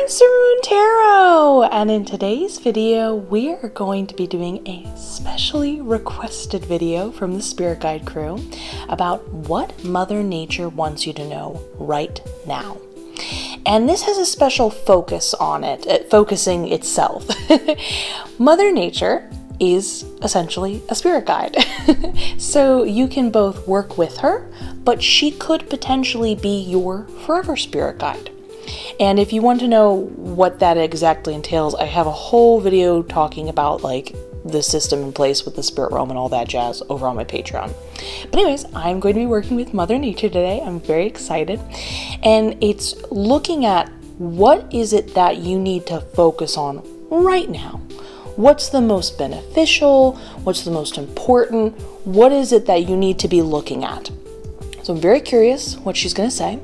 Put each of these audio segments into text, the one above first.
I'm Supermoon Tarot, and in today's video we are going to be doing a specially requested video from the Spirit Guide crew about what Mother Nature wants you to know right now. And this has a special focus on it, focusing itself. Mother Nature is essentially a spirit guide. So you can both work with her, but she could potentially be your forever spirit guide. And if you want to know what that exactly entails, I have a whole video talking about like the system in place with the spirit realm and all that jazz over on my Patreon. But anyways, I'm going to be working with Mother Nature today. I'm very excited. And it's looking at what is it that you need to focus on right now. What's the most beneficial? What's the most important? What is it that you need to be looking at? So I'm very curious what she's going to say,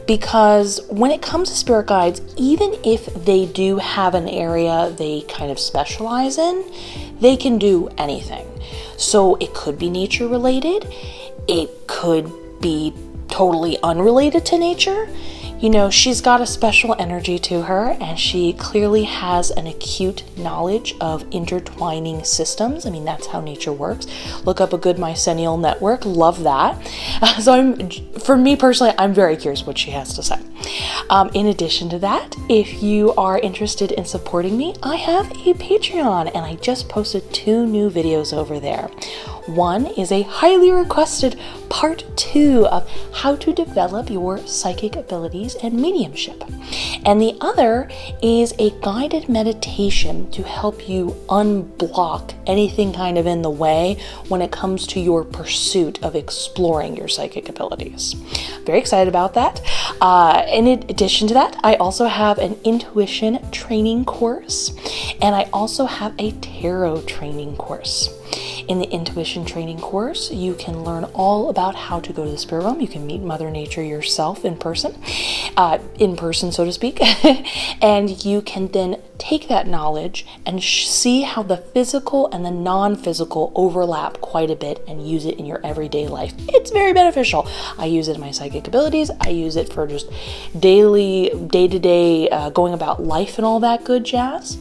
because when it comes to spirit guides, even if they do have an area they kind of specialize in, they can do anything. So it could be nature related. It could be totally unrelated to nature. You know, she's got a special energy to her, and she clearly has an acute knowledge of intertwining systems. I mean, that's how nature works. Look up a good mycelial network. Love that. For me personally, I'm very curious what she has to say. In addition to that, if you are interested in supporting me, I have a Patreon, and I just posted 2 new videos over there. One is a highly requested part 2 of how to develop your psychic abilities and mediumship. And the other is a guided meditation to help you unblock anything kind of in the way when it comes to your pursuit of exploring your psychic abilities. Very excited about that. In addition to that, I also have an intuition training course, and I also have a tarot training course. In the intuition training course, you can learn all about how to go to the spirit realm. You can meet Mother Nature yourself in person, so to speak, and you can then take that knowledge and see how the physical and the non-physical overlap quite a bit and use it in your everyday life. It's very beneficial. I use it in my psychic abilities. I use it for just day-to-day going about life and all that good jazz.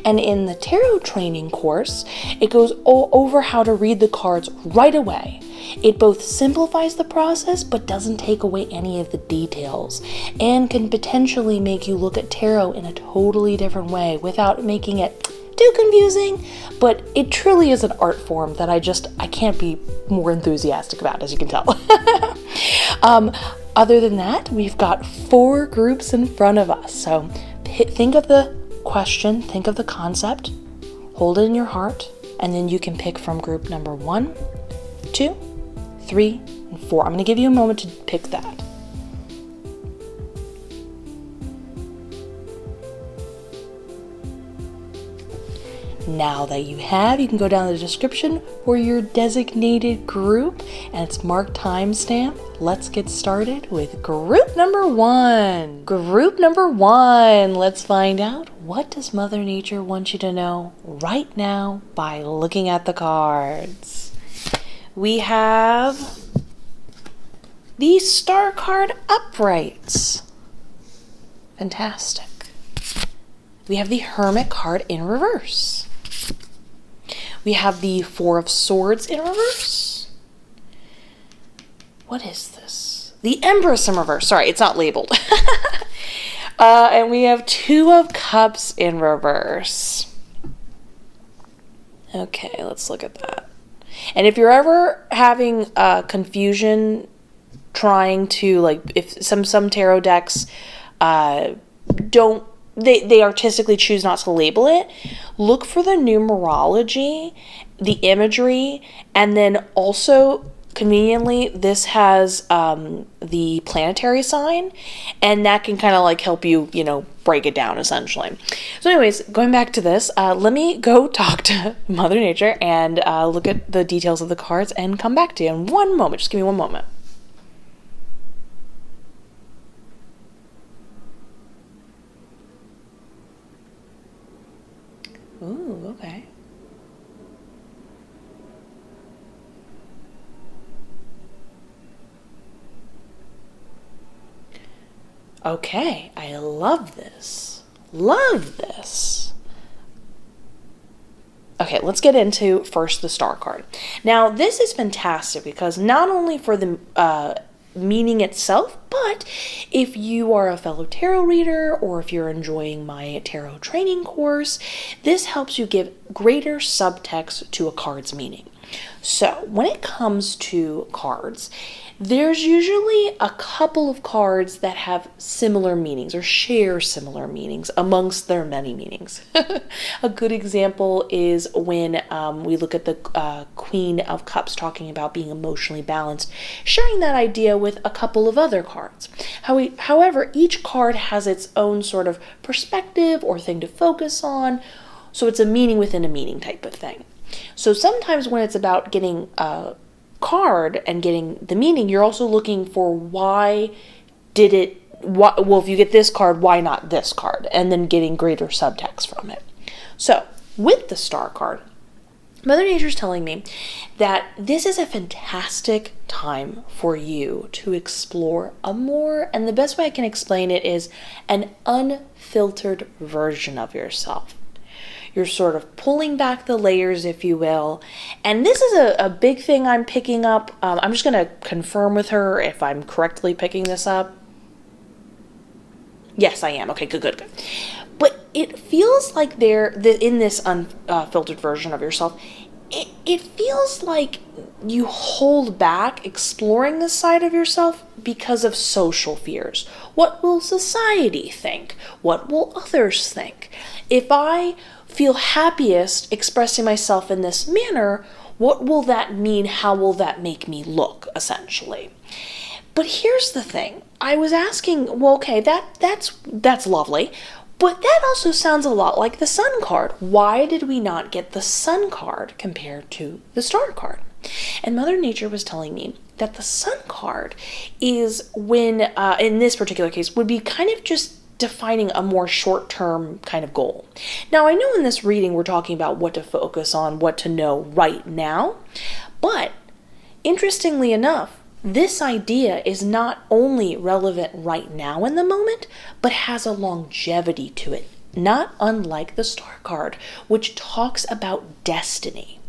And in the tarot training course, it goes over how to read the cards right away. It both simplifies the process but doesn't take away any of the details, and can potentially make you look at tarot in a totally different way without making it too confusing. But it truly is an art form that I can't be more enthusiastic about, as you can tell. Other than that, we've got 4 groups in front of us. So think of the question, think of the concept, hold it in your heart, and then you can pick from group number 1, 2, 3, and 4. I'm going to give you a moment to pick that. Now that you have, you can go down to the description for your designated group, and it's marked timestamp. Let's get started with group number 1. Group number 1. Let's find out, what does Mother Nature want you to know right now by looking at the cards. We have the Star card uprights. Fantastic. We have the Hermit card in reverse. We have the 4 of Swords in reverse. What is this? The Empress in reverse. Sorry, it's not labeled. And we have 2 of Cups in reverse. Okay, let's look at that. And if you're ever having confusion trying to, like, if some tarot decks don't, they artistically choose not to label it, look for the numerology, the imagery, and then also, conveniently, this has the planetary sign, and that can kind of like help you, break it down essentially. So anyways, going back to this, let me go talk to Mother Nature and look at the details of the cards and come back to you in one moment. Just give me one moment. Ooh, okay. Okay, I love this. Love this. Okay, let's get into first the star card. Now, this is fantastic because not only for the meaning itself, but if you are a fellow tarot reader or if you're enjoying my tarot training course, this helps you give greater subtext to a card's meaning. So when it comes to cards, there's usually a couple of cards that have similar meanings or share similar meanings amongst their many meanings. A good example is when we look at the Queen of Cups talking about being emotionally balanced, sharing that idea with a couple of other cards. However, each card has its own sort of perspective or thing to focus on, so it's a meaning within a meaning type of thing. So sometimes when it's about getting card and getting the meaning, you're also looking for well, if you get this card, why not this card? And then getting greater subtext from it. So with the star card, Mother Nature's telling me that this is a fantastic time for you to explore a more, and the best way I can explain it is an unfiltered version of yourself. You're sort of pulling back the layers, if you will. And this is a big thing I'm picking up. I'm just going to confirm with her if I'm correctly picking this up. Yes, I am. Okay, good. But it feels like in this unfiltered version of yourself, it feels like you hold back exploring this side of yourself because of social fears. What will society think? What will others think? If I feel happiest expressing myself in this manner, what will that mean? How will that make me look, essentially? But here's the thing. I was asking, well, okay, that's lovely, but that also sounds a lot like the Sun card. Why did we not get the Sun card compared to the Star card? And Mother Nature was telling me that the Sun card is when, in this particular case, would be kind of just defining a more short-term kind of goal. Now, I know in this reading we're talking about what to focus on, what to know right now, but interestingly enough, this idea is not only relevant right now in the moment, but has a longevity to it, not unlike the Star card, which talks about destiny.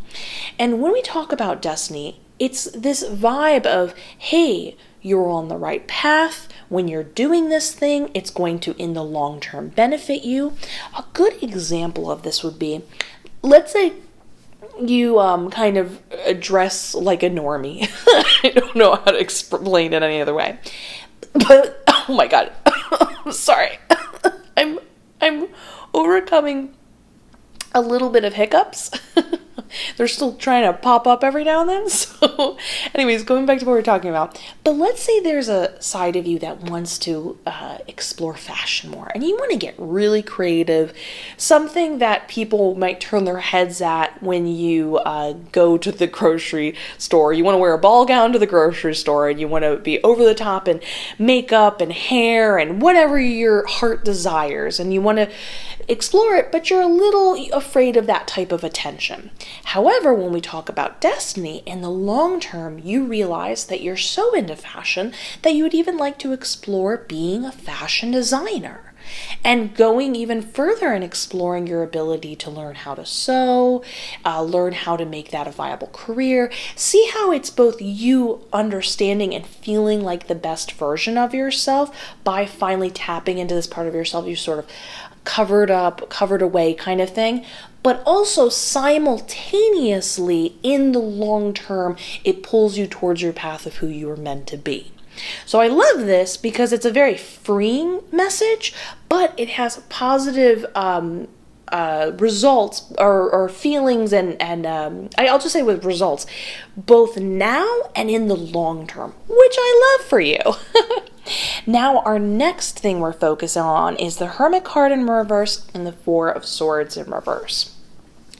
And when we talk about destiny, it's this vibe of, hey, you're on the right path. When you're doing this thing, it's going to, in the long term, benefit you. A good example of this would be, let's say you kind of dress like a normie. I don't know how to explain it any other way. But, oh my God, sorry. I'm overcoming a little bit of hiccups. They're still trying to pop up every now and then. So anyways, going back to what we're talking about. But let's say there's a side of you that wants to explore fashion more. And you want to get really creative. Something that people might turn their heads at when you go to the grocery store. You want to wear a ball gown to the grocery store. And you want to be over the top in makeup and hair and whatever your heart desires. And you want to explore it, but you're a little afraid of that type of attention. However, when we talk about destiny, in the long term, you realize that you're so into fashion that you would even like to explore being a fashion designer. And going even further and exploring your ability to learn how to sew, learn how to make that a viable career. See how it's both you understanding and feeling like the best version of yourself by finally tapping into this part of yourself you sort of covered up, covered away kind of thing, but also simultaneously in the long term, it pulls you towards your path of who you were meant to be. So I love this because it's a very freeing message, but it has positive results or feelings and I'll just say with results, both now and in the long term, which I love for you. Now, our next thing we're focusing on is the Hermit card in reverse and the Four of Swords in reverse.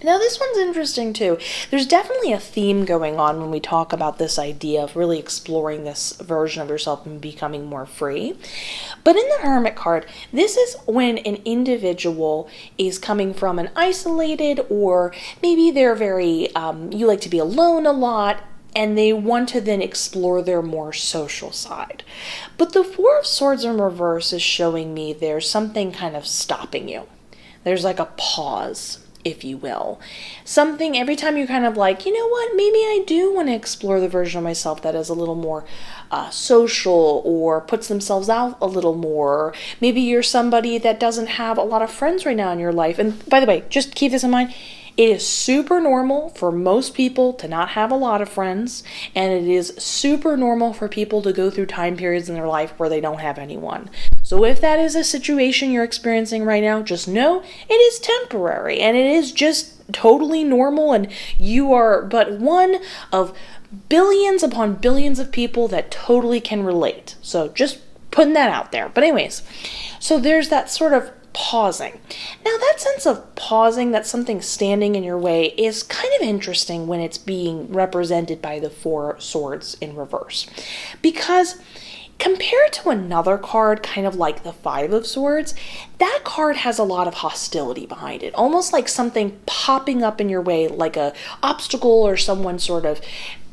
Now, this one's interesting too. There's definitely a theme going on when we talk about this idea of really exploring this version of yourself and becoming more free. But in the Hermit card, this is when an individual is coming from an isolated, or maybe they're very, you like to be alone a lot, and they want to then explore their more social side. But the Four of Swords in reverse is showing me there's something kind of stopping you. There's like a pause, if you will. Something every time you're kind of like, you know what, maybe I do want to explore the version of myself that is a little more social or puts themselves out a little more. Maybe you're somebody that doesn't have a lot of friends right now in your life. And by the way, just keep this in mind. It is super normal for most people to not have a lot of friends, and it is super normal for people to go through time periods in their life where they don't have anyone. So if that is a situation you're experiencing right now, just know it is temporary, and it is just totally normal, and you are but one of billions upon billions of people that totally can relate. So just putting that out there. But anyways, so there's that sort of pausing. Now that sense of pausing, that something standing in your way, is kind of interesting when it's being represented by the Four Swords in reverse. Because compared to another card, kind of like the Five of Swords, that card has a lot of hostility behind it. Almost like something popping up in your way, like a obstacle or someone sort of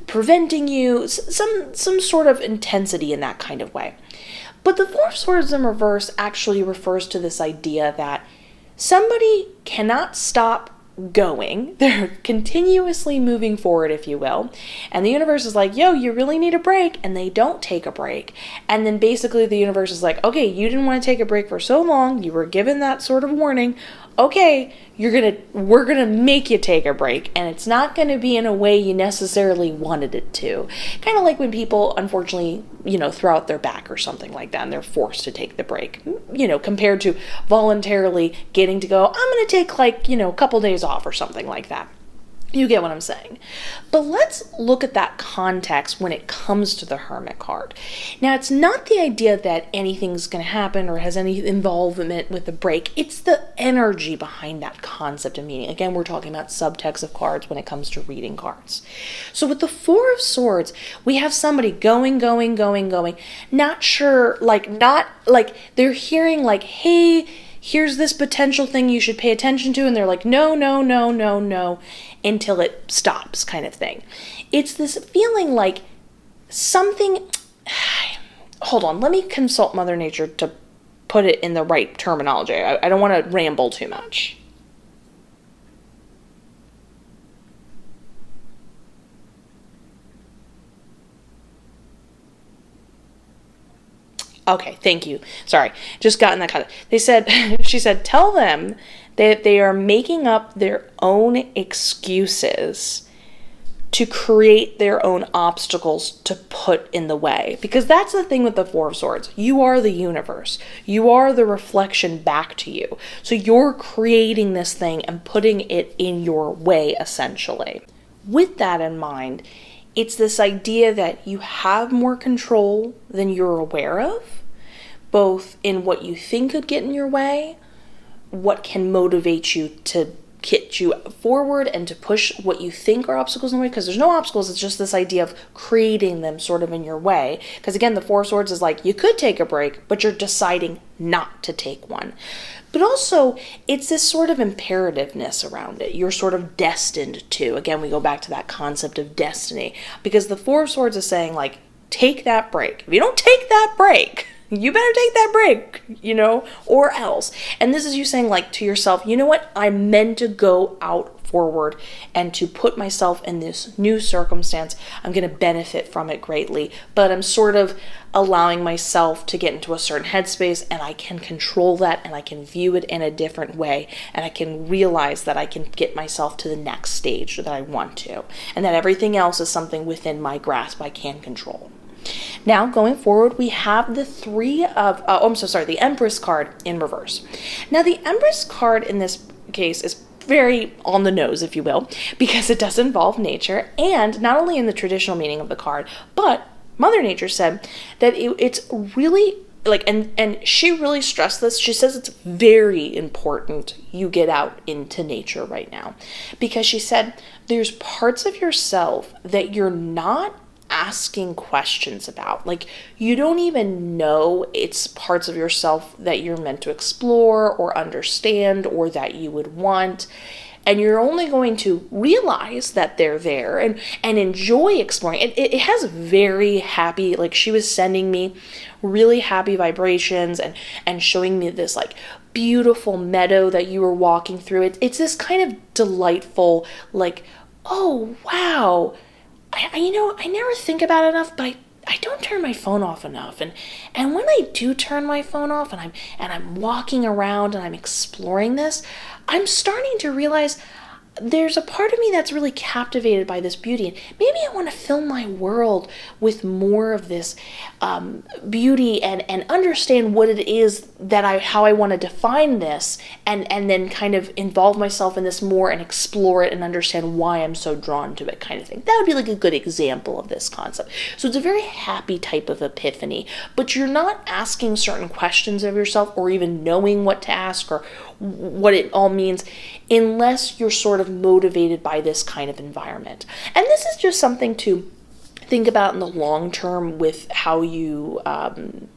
preventing you, some sort of intensity in that kind of way. But the Four of Swords in reverse actually refers to this idea that somebody cannot stop going. They're continuously moving forward, if you will. And the universe is like, yo, you really need a break. And they don't take a break. And then basically the universe is like, okay, you didn't want to take a break for so long. You were given that sort of warning. Okay, we're gonna make you take a break, and it's not gonna be in a way you necessarily wanted it to. Kind of like when people, unfortunately, throw out their back or something like that, and they're forced to take the break. Compared to voluntarily getting to go, I'm gonna take a couple days off or something like that. You get what I'm saying. But let's look at that context when it comes to the Hermit card. Now, it's not the idea that anything's going to happen or has any involvement with the break. It's the energy behind that concept and meaning. Again, we're talking about subtext of cards when it comes to reading cards. So with the Four of Swords, we have somebody going, not sure, they're hearing hey, here's this potential thing you should pay attention to, and they're like, no, until it stops, kind of thing. It's this feeling like something, hold on, let me consult Mother Nature to put it in the right terminology. I don't want to ramble too much. Okay, thank you. Sorry, just got in that kind of. She said, tell them that they are making up their own excuses to create their own obstacles to put in the way. Because that's the thing with the Four of Swords. You are the universe. You are the reflection back to you. So you're creating this thing and putting it in your way, essentially. With that in mind, it's this idea that you have more control than you're aware of, both in what you think could get in your way, what can motivate you to get you forward and to push what you think are obstacles in the way, because there's no obstacles, it's just this idea of creating them sort of in your way. Because again, the Four of Swords is like, you could take a break, but you're deciding not to take one. But also, it's this sort of imperativeness around it. You're sort of destined to. Again, we go back to that concept of destiny. Because the Four of Swords is saying, take that break. If you don't take that break, you better take that break, or else. And this is you saying, to yourself, you know what? I'm meant to go out forward and to put myself in this new circumstance. I'm going to benefit from it greatly, but I'm sort of allowing myself to get into a certain headspace, and I can control that, and I can view it in a different way, and I can realize that I can get myself to the next stage that I want to, and that everything else is something within my grasp I can control. Now, going forward, we have the the Empress card in reverse. Now, the Empress card in this case is very on the nose, if you will, because it does involve nature, and not only in the traditional meaning of the card, but Mother Nature said that it's really, and she really stressed this. She says it's very important you get out into nature right now, because she said there's parts of yourself that you're not asking questions about. You don't even know it's parts of yourself that you're meant to explore or understand or that you would want. and you're only going to realize that they're there and enjoy exploring. It has very happy, like she was sending me really happy vibrations and showing me this like beautiful meadow that you were walking through. It's this kind of delightful, like, oh, wow. I never think about it enough, but I don't turn my phone off enough. And when I do turn my phone off and I'm walking around and I'm exploring this, I'm starting to realize there's a part of me that's really captivated by this beauty. And maybe I want to fill my world with more of this beauty and understand what it is that how I want to define this and then kind of involve myself in this more and explore it and understand why I'm so drawn to it, kind of thing. That would be like a good example of this concept. So it's a very happy type of epiphany, but you're not asking certain questions of yourself or even knowing what to ask or what it all means unless you're sort of motivated by this kind of environment. And this is just something to think about in the long term with how you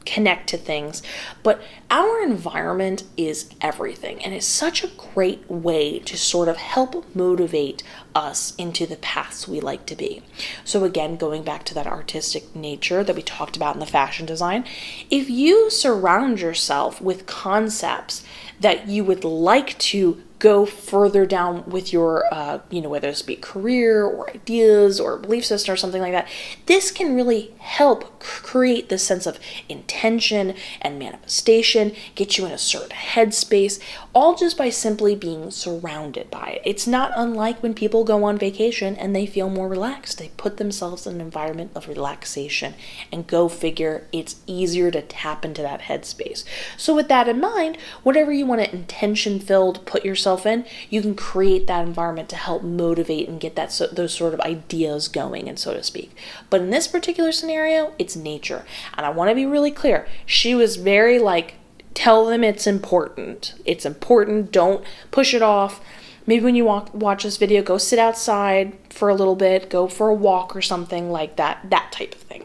connect to things. But our environment is everything, and it's such a great way to sort of help motivate us into the paths we like to be. So again, going back to that artistic nature that we talked about in the fashion design, if you surround yourself with concepts that you would like to go further down with your, whether this be career or ideas or belief system or something like that, this can really help create this sense of intention and manifestation, get you in a certain headspace, all just by simply being surrounded by it. It's not unlike when people go on vacation and they feel more relaxed. They put themselves in an environment of relaxation, and go figure, it's easier to tap into that headspace. So with that in mind, whatever you want to intention-filled put yourself in, you can create that environment to help motivate and get those sort of ideas going, and so to speak. But in this particular scenario, it's nature. And I want to be really clear. She was very like, tell them it's important. It's important. Don't push it off. Maybe when you watch this video, go sit outside for a little bit, go for a walk or something like that type of thing.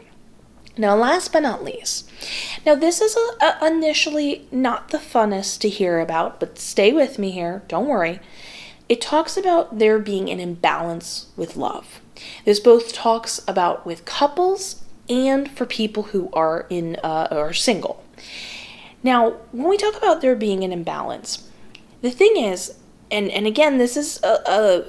Now, last but not least, now this is initially not the funnest to hear about, but stay with me here, don't worry. It talks about there being an imbalance with love. This both talks about with couples and for people who are are single. Now, when we talk about there being an imbalance, the thing is, and again, this is a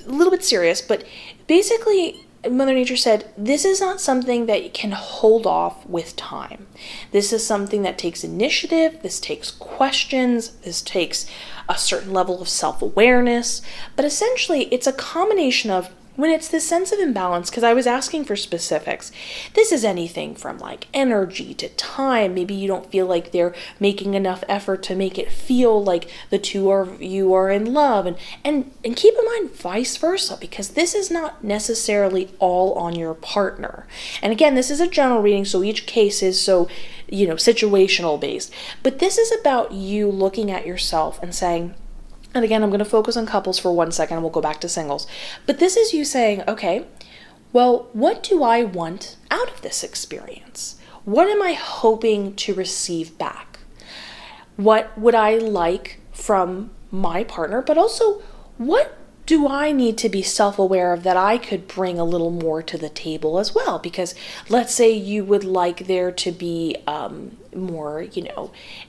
little bit serious, but basically, Mother Nature said, this is not something that can hold off with time. This is something that takes initiative, this takes questions, this takes a certain level of self-awareness, but essentially it's a combination of when it's this sense of imbalance, because I was asking for specifics, this is anything from like energy to time. Maybe you don't feel like they're making enough effort to make it feel like the two of you are in love. And keep in mind vice versa, because this is not necessarily all on your partner. And again, this is a general reading, so each case is so, situational based. But this is about you looking at yourself and saying, and again, I'm going to focus on couples for 1 second and we'll go back to singles. But this is you saying, okay, well, what do I want out of this experience? What am I hoping to receive back? What would I like from my partner? But also, what do I need to be self-aware of that I could bring a little more to the table as well? Because let's say you would like there to be more,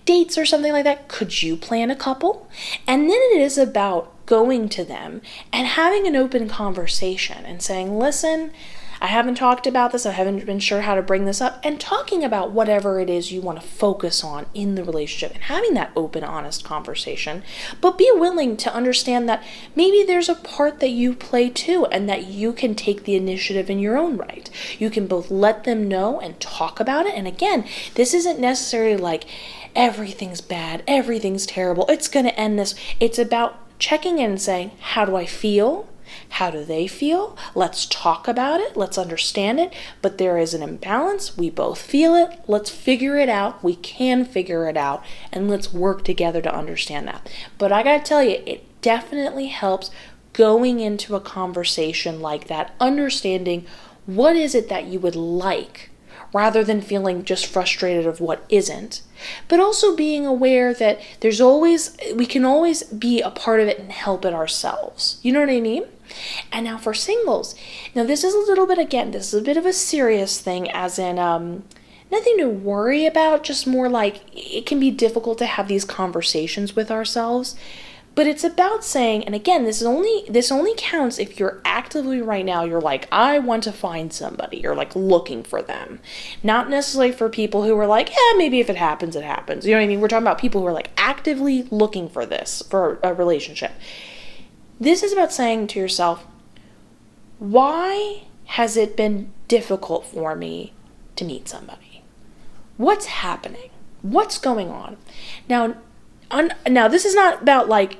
dates or something like that. Could you plan a couple? And then it is about going to them and having an open conversation and saying, listen, I haven't talked about this. I haven't been sure how to bring this up, and talking about whatever it is you want to focus on in the relationship and having that open, honest conversation. But be willing to understand that maybe there's a part that you play too, and that you can take the initiative in your own right. You can both let them know and talk about it. And again, this isn't necessarily like everything's bad, everything's terrible, it's going to end this. It's about checking in and saying, how do I feel? How do they feel? Let's talk about it. Let's understand it. But there is an imbalance. We both feel it. Let's figure it out. We can figure it out. And let's work together to understand that. But I got to tell you, it definitely helps going into a conversation like that, understanding what is it that you would like rather than feeling just frustrated of what isn't. But also being aware that we can always be a part of it and help it ourselves. You know what I mean? And now for singles, now this is a bit of a serious thing, as in, nothing to worry about, just more like it can be difficult to have these conversations with ourselves. But it's about saying, and again, this only counts if you're actively right now, you're like, I want to find somebody. You're like looking for them. Not necessarily for people who are like, yeah, maybe if it happens, it happens. You know what I mean? We're talking about people who are like actively looking for a relationship. This is about saying to yourself, why has it been difficult for me to meet somebody? What's happening? What's going on? Now, this is not about like,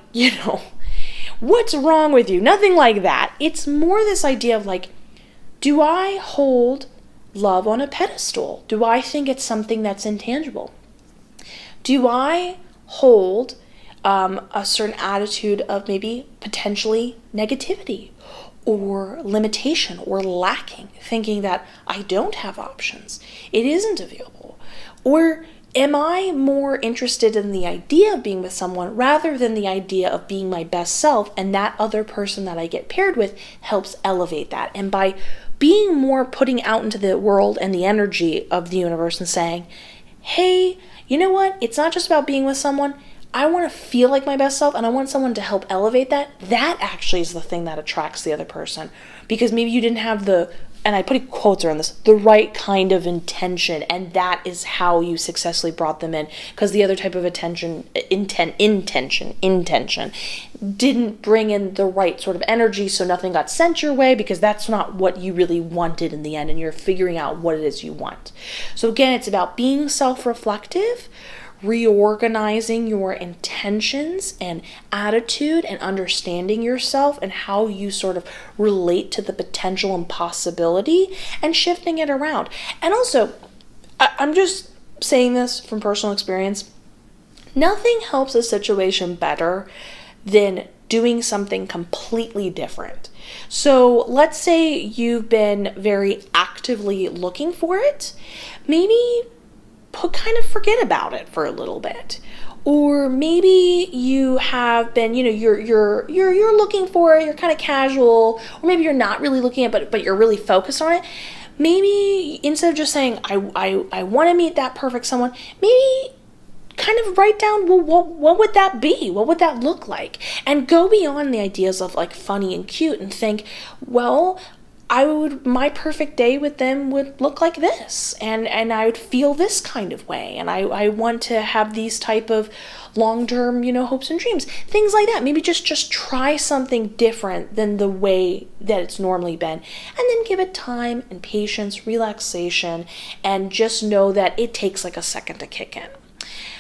what's wrong with you? Nothing like that. It's more this idea of like, do I hold love on a pedestal? Do I think it's something that's intangible? Do I hold a certain attitude of maybe potentially negativity or limitation or lacking, thinking that I don't have options, it isn't available? Or am I more interested in the idea of being with someone rather than the idea of being my best self, and that other person that I get paired with helps elevate that? And by being more putting out into the world and the energy of the universe and saying, hey, you know what? It's not just about being with someone. I want to feel like my best self, and I want someone to help elevate that. That actually is the thing that attracts the other person, because maybe you didn't have and I put quotes around this, the right kind of intention, and that is how you successfully brought them in, because the other type of intention didn't bring in the right sort of energy, so nothing got sent your way, because that's not what you really wanted in the end, and you're figuring out what it is you want. So again, it's about being self-reflective, reorganizing your intentions and attitude, and understanding yourself and how you sort of relate to the potential and possibility, and shifting it around. And also, I'm just saying this from personal experience, nothing helps a situation better than doing something completely different. So let's say you've been very actively looking for it. Maybe kind of forget about it for a little bit. Or maybe you have been, you're looking for it, you're kind of casual, or maybe you're not really looking at it, but you're really focused on it. Maybe instead of just saying, I want to meet that perfect someone, maybe kind of write down, well, what would that be? What would that look like? And go beyond the ideas of like funny and cute, and think, well, my perfect day with them would look like this, and I would feel this kind of way, and I want to have these type of long-term, hopes and dreams, things like that. Maybe just try something different than the way that it's normally been, and then give it time and patience, relaxation, and just know that it takes like a second to kick in.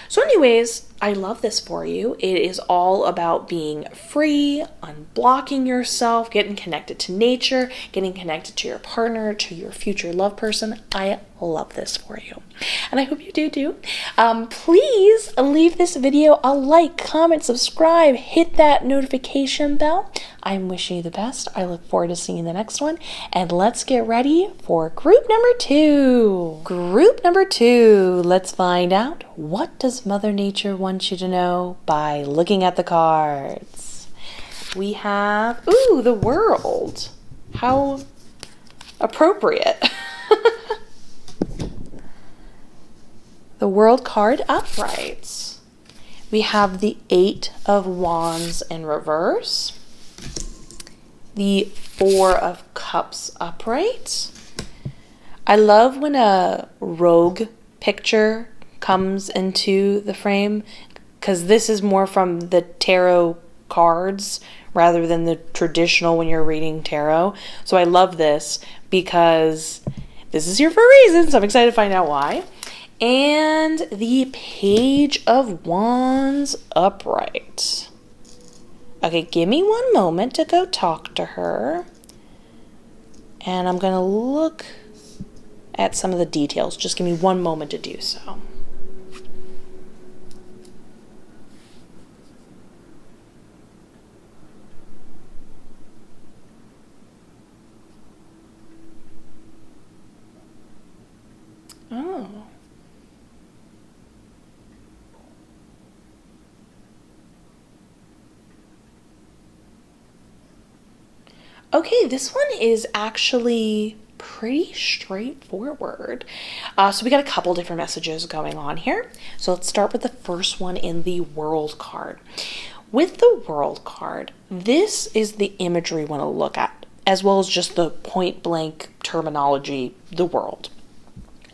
So anyways, I love this for you. It is all about being free, unblocking yourself, getting connected to nature, getting connected to your partner, to your future love person. I love this for you. And I hope you do too. Please leave this video a like, comment, subscribe, hit that notification bell. I'm wishing you the best. I look forward to seeing you in the next one. And let's get ready for group number 2. Group number 2. Let's find out, what does Mother Nature want you to know by looking at the cards? We have, the World. How appropriate. The World card upright. We have the 8 of Wands in reverse. The 4 of Cups upright. I love when a rogue picture comes into the frame, because this is more from the tarot cards rather than the traditional when you're reading tarot. So I love this because this is here for a reason, so I'm excited to find out why. And the Page of Wands upright. Okay, give me one moment to go talk to her. And I'm going to look at some of the details. Just give me one moment to do so. Okay, this one is actually pretty straightforward. So we got a couple different messages going on here. So let's start with the first one in the World card. With the World card, this is the imagery we want to look at, as well as just the point blank terminology, the world.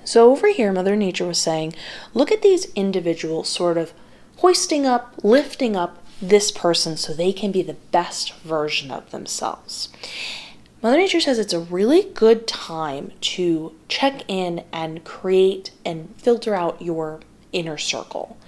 So over here, Mother Nature was saying, look at these individuals sort of hoisting up, lifting up this person so they can be the best version of themselves. Mother Nature says it's a really good time to check in and create and filter out your inner circle.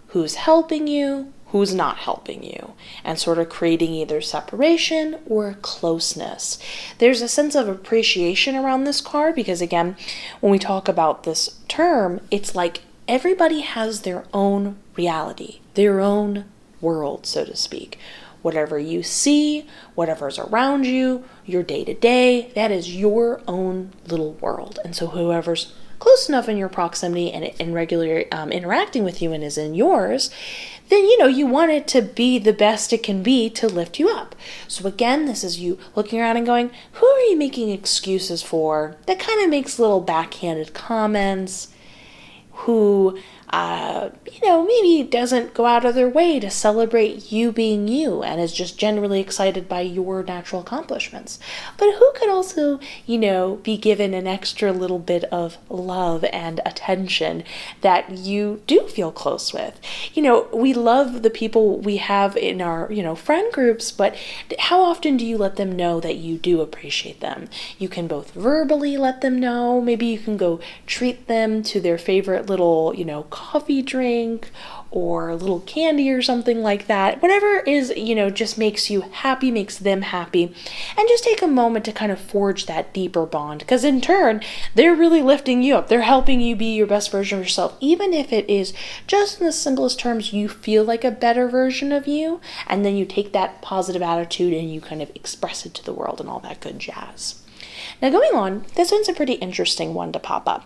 Who's helping you, who's not helping you, and sort of creating either separation or closeness. There's a sense of appreciation around this card because, again, when we talk about this term, it's like everybody has their own reality, their own world, so to speak. Whatever you see, whatever's around you, your day-to-day, that is your own little world. And so whoever's close enough in your proximity and regular interacting with you and is in yours, then you want it to be the best it can be to lift you up. So again, this is you looking around and going, who are you making excuses for that kind of makes little backhanded comments, who maybe doesn't go out of their way to celebrate you being you and is just generally excited by your natural accomplishments. But who could also, be given an extra little bit of love and attention that you do feel close with. We love the people we have in our, friend groups, but how often do you let them know that you do appreciate them? You can both verbally let them know, maybe you can go treat them to their favorite little, coffee drink or a little candy or something like that. Whatever is, just makes you happy, makes them happy. And just take a moment to kind of forge that deeper bond, because in turn, they're really lifting you up. They're helping you be your best version of yourself, even if it is just in the simplest terms, you feel like a better version of you, and then you take that positive attitude and you kind of express it to the world and all that good jazz. Now going on, this one's a pretty interesting one to pop up.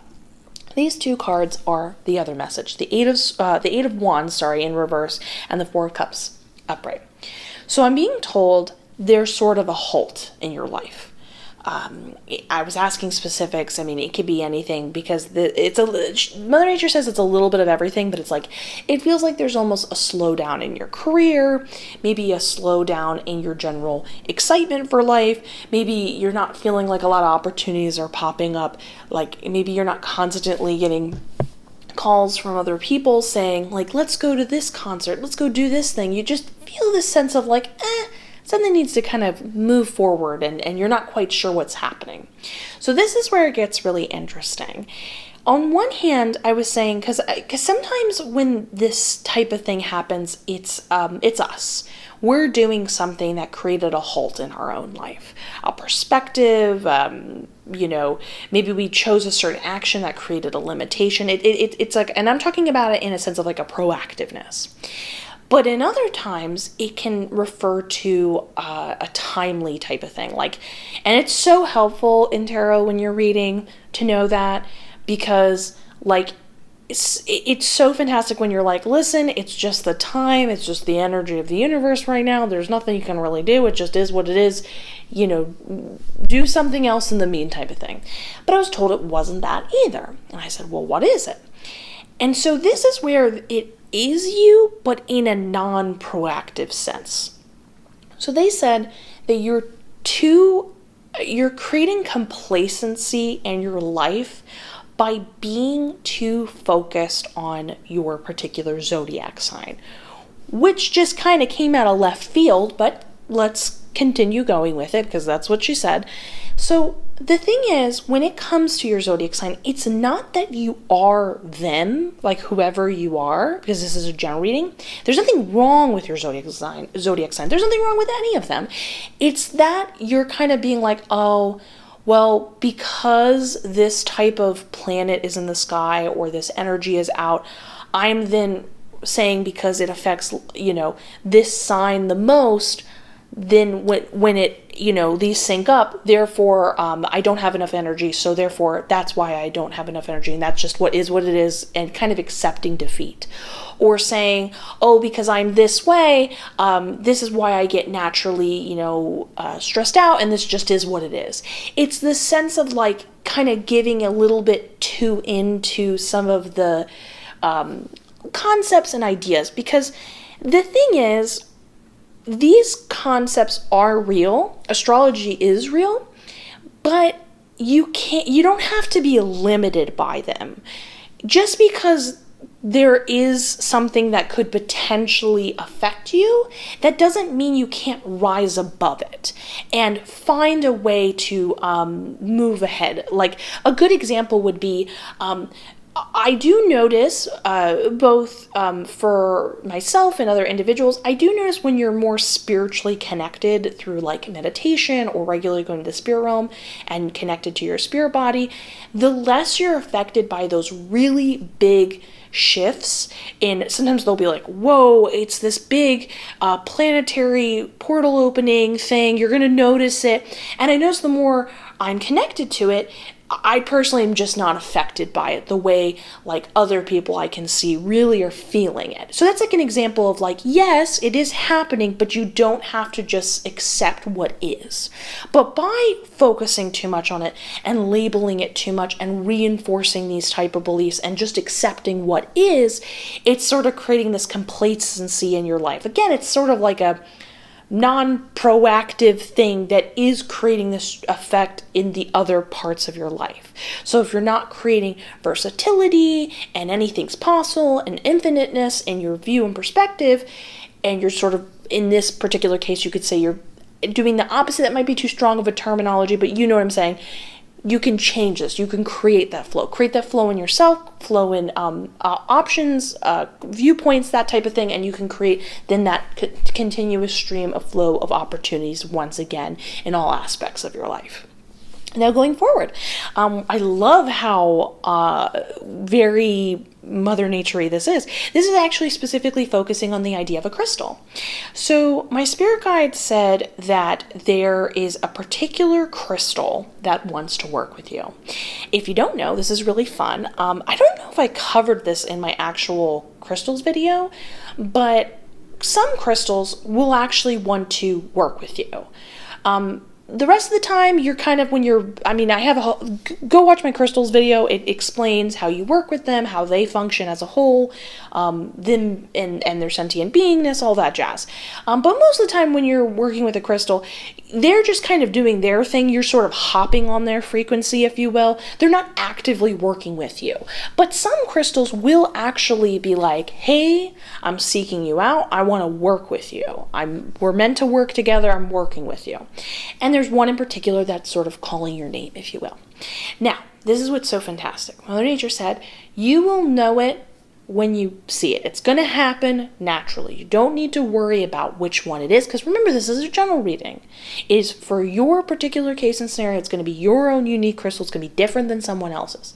These two cards are the other message, the Eight of Wands, in reverse, and the Four of Cups upright. So I'm being told there's sort of a halt in your life. I was asking specifics. I mean, it could be anything because Mother Nature says it's a little bit of everything, but it's like, it feels like there's almost a slowdown in your career, maybe a slowdown in your general excitement for life. Maybe you're not feeling like a lot of opportunities are popping up. Like maybe you're not constantly getting calls from other people saying like, let's go to this concert, let's go do this thing. You just feel this sense of like, something needs to kind of move forward and you're not quite sure what's happening. So this is where it gets really interesting. On one hand, I was saying, because sometimes when this type of thing happens, it's us. We're doing something that created a halt in our own life, a perspective, maybe we chose a certain action that created a limitation. It's like, and I'm talking about it in a sense of like a proactiveness. But in other times, it can refer to a timely type of thing. And it's so helpful in tarot when you're reading to know that, because it's so fantastic when you're like, listen, it's just the time, it's just the energy of the universe right now. There's nothing you can really do. It just is what it is. Do something else in the mean type of thing. But I was told it wasn't that either. And I said, well, what is it? And so this is where it is you, but in a non-proactive sense. So they said that you're creating complacency in your life by being too focused on your particular zodiac sign, which just kind of came out of left field, but let's continue going with it because that's what she said. So the thing is, when it comes to your zodiac sign, it's not that you are them, like whoever you are, because this is a general reading. There's nothing wrong with your zodiac sign. There's nothing wrong with any of them. It's that you're kind of being like, oh, well, because this type of planet is in the sky or this energy is out, I'm then saying because it affects, this sign the most, then when it, these sync up, therefore I don't have enough energy, so therefore that's why I don't have enough energy, and that's just what it is, and kind of accepting defeat. Or saying, oh, because I'm this way, this is why I get naturally, stressed out, and this just is what it is. It's this sense of like kind of giving a little bit too into some of the concepts and ideas, because the thing is, these concepts are real. Astrology is real, but you don't have to be limited by them. Just because there is something that could potentially affect you, that doesn't mean you can't rise above it and find a way to move ahead. Like a good example would be, I do notice, both for myself and other individuals, I do notice when you're more spiritually connected through like meditation or regularly going to the spirit realm and connected to your spirit body, the less you're affected by those really big shifts. And sometimes they'll be like, whoa, it's this big planetary portal opening thing. You're going to notice it. And I notice the more I'm connected to it, I personally am just not affected by it the way like other people I can see really are feeling it. So that's like an example of like, yes, it is happening, but you don't have to just accept what is. But by focusing too much on it and labeling it too much and reinforcing these type of beliefs and just accepting what is, it's sort of creating this complacency in your life. Again, it's sort of like a non-proactive thing that is creating this effect in the other parts of your life. So if you're not creating versatility and anything's possible and infiniteness in your view and perspective, and you're sort of, in this particular case, you could say you're doing the opposite. That might be too strong of a terminology, but you know what I'm saying. You can change this. You can create that flow in yourself, flow in options, viewpoints, that type of thing, and you can create then that continuous stream of flow of opportunities once again in all aspects of your life. Now going forward, I love how very Mother Nature-y this is. This is actually specifically focusing on the idea of a crystal. So my spirit guide said that there is a particular crystal that wants to work with you. If you don't know, this is really fun. I don't know if I covered this in my actual crystals video, but some crystals will actually want to work with you. The rest of the time, you're kind of, go watch my crystals video. It explains how you work with them, how they function as a whole, them and their sentient beingness, all that jazz. But most of the time when you're working with a crystal, they're just kind of doing their thing. You're sort of hopping on their frequency, if you will. They're not actively working with you. But some crystals will actually be like, hey, I'm seeking you out. I want to work with you. We're meant to work together. I'm working with you. And there's one in particular that's sort of calling your name, if you will. Now, this is what's so fantastic. Mother Nature said, you will know it when you see it. It's going to happen naturally. You don't need to worry about which one it is, because remember, this is a general reading. It is for your particular case and scenario. It's going to be your own unique crystal. It's going to be different than someone else's.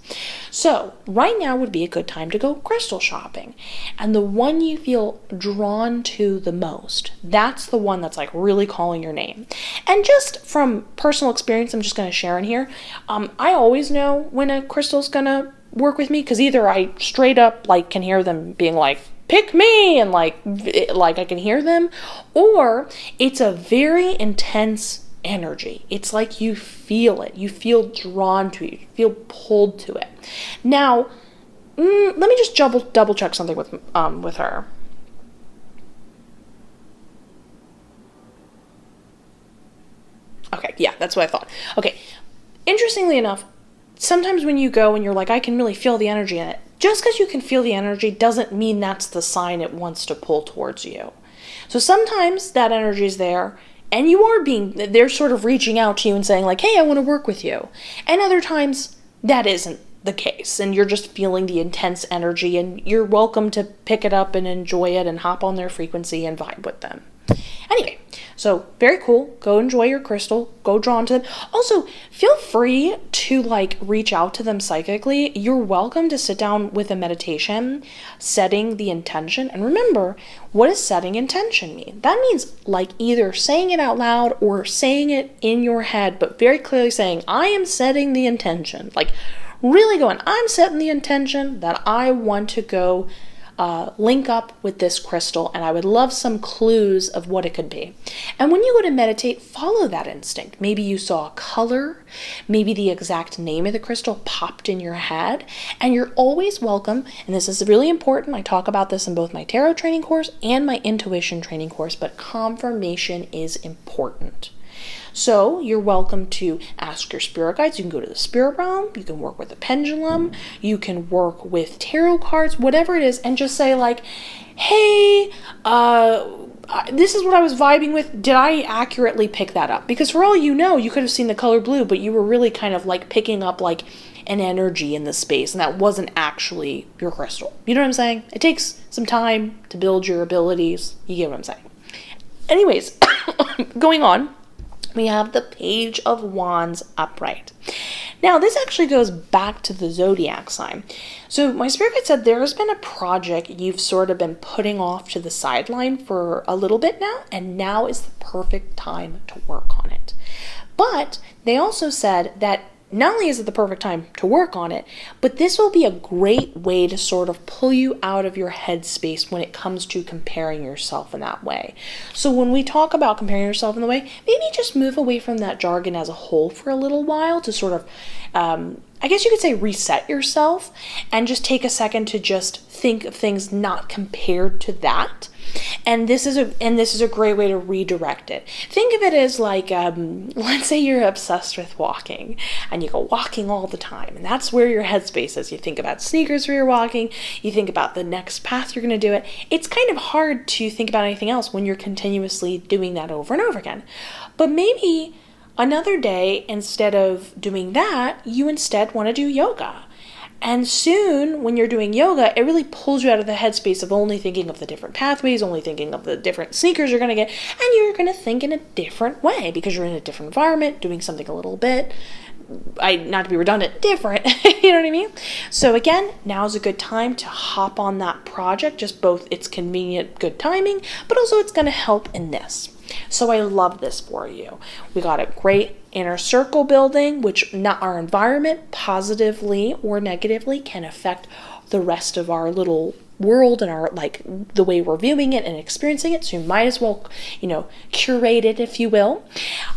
So right now would be a good time to go crystal shopping. And the one you feel drawn to the most, that's the one that's like really calling your name. And just from personal experience, I'm just going to share in here. I always know when a crystal's going to work with me, because either I straight up like can hear them being like, pick me, and like I can hear them, or it's a very intense energy. It's like you feel it. You feel drawn to it. You feel pulled to it. Now, let me just double check something with her. Okay, yeah, that's what I thought. Okay, interestingly enough, sometimes when you go and you're like, I can really feel the energy in it, just because you can feel the energy doesn't mean that's the sign it wants to pull towards you. So sometimes that energy is there and they're sort of reaching out to you and saying like, hey, I want to work with you. And other times that isn't the case and you're just feeling the intense energy, and you're welcome to pick it up and enjoy it and hop on their frequency and vibe with them. Anyway, So very cool. Go enjoy your crystal. Go draw into them. Also, feel free to like reach out to them psychically. You're welcome to sit down with a meditation, setting the intention. And remember, what does setting intention mean? That means like either saying it out loud or saying it in your head, but very clearly saying, I am setting the intention. Like really going, I'm setting the intention that I want to go link up with this crystal, and I would love some clues of what it could be. And when you go to meditate, follow that instinct. Maybe you saw a color, maybe the exact name of the crystal popped in your head, and you're always welcome, and this is really important, I talk about this in both my tarot training course and my intuition training course, but confirmation is important. So you're welcome to ask your spirit guides. You can go to the spirit realm. You can work with a pendulum. You can work with tarot cards, whatever it is, and just say like, hey, this is what I was vibing with. Did I accurately pick that up? Because for all you know, you could have seen the color blue, but you were really kind of like picking up like an energy in the space, and that wasn't actually your crystal. You know what I'm saying? It takes some time to build your abilities. You get what I'm saying? Anyways, going on. We have the Page of Wands upright. Now, this actually goes back to the zodiac sign. So my spirit guide said there has been a project you've sort of been putting off to the sideline for a little bit now, and now is the perfect time to work on it. But they also said that not only is it the perfect time to work on it, but this will be a great way to sort of pull you out of your headspace when it comes to comparing yourself in that way. So when we talk about comparing yourself in the way, maybe just move away from that jargon as a whole for a little while to sort of, I guess you could say reset yourself and just take a second to just think of things not compared to that. And this is a great way to redirect it. Think of it as like, let's say you're obsessed with walking and you go walking all the time, and that's where your headspace is. You think about sneakers where you're walking, you think about the next path you're going to do it. It's kind of hard to think about anything else when you're continuously doing that over and over again. But maybe another day, instead of doing that, you instead want to do yoga. And soon, when you're doing yoga, it really pulls you out of the headspace of only thinking of the different pathways, only thinking of the different sneakers you're going to get, and you're going to think in a different way because you're in a different environment, doing something a little bit, not to be redundant, different, you know what I mean? So again, now's a good time to hop on that project, just both it's convenient, good timing, but also it's going to help in this. So I love this for you. We got a great inner circle building, which not our environment positively or negatively can affect the rest of our little world and our like the way we're viewing it and experiencing it. So you might as well, curate it, if you will.